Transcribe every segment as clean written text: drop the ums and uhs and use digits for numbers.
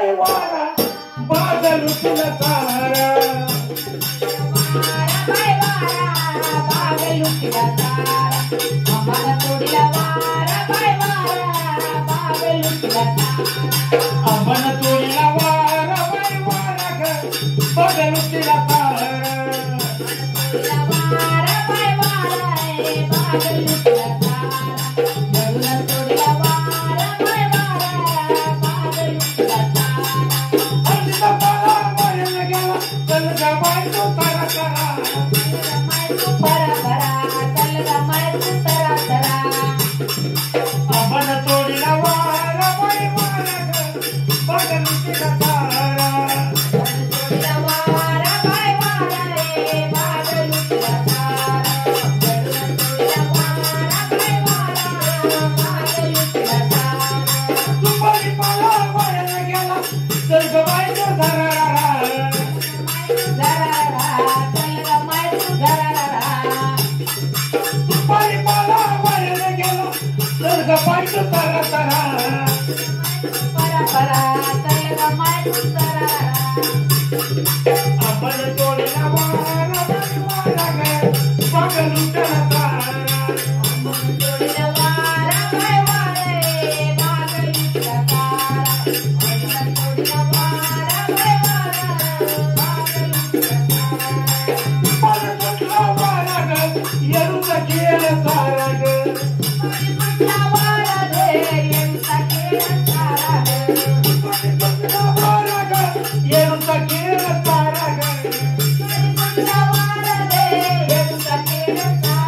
बाई वारा बागल तुला तारा बागल तुला तारा आम्हाला तोडीला वारा बाई वारा बागल तुला तारा आम्हाला तोडीला वारा बाई वारा ग बागल तुला तारा वारा बाई वारा बागल तुला तारा जगला तोडीला वारा बाई वारा बागल तुला तारा अंजिता पाला वायला गेला चल ग बाई तू तारा तारा परा परा चल ग माय तू तरा तरा आम्हाला तोडीला वारा बाई वारा ग बागल तुला तारा तोडीला वारा बाई वारा बागल तुला तारा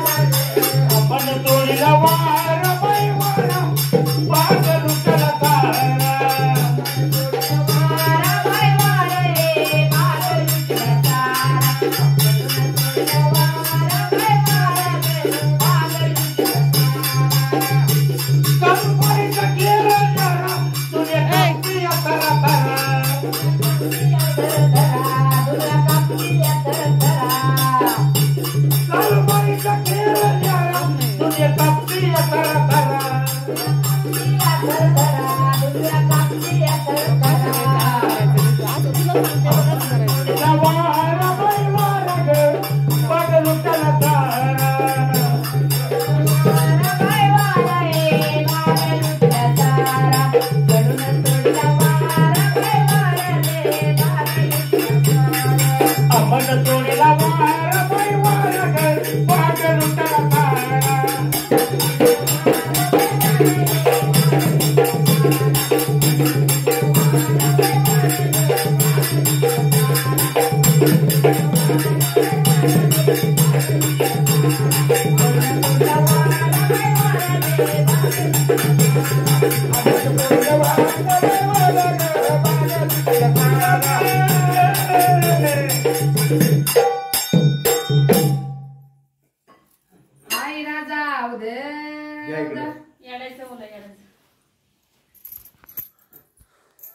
जगला तोडीला वारा बाई वारा बागल तुला तारा दुपारी पाला वायला गेला चल ग बाई तू तारा दुपारी पाला वायला गेला चल ग बाई तू तारा तारा आपण तोडीला वारा बाई वारा ग बागल तुला तारा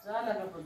झालं का पण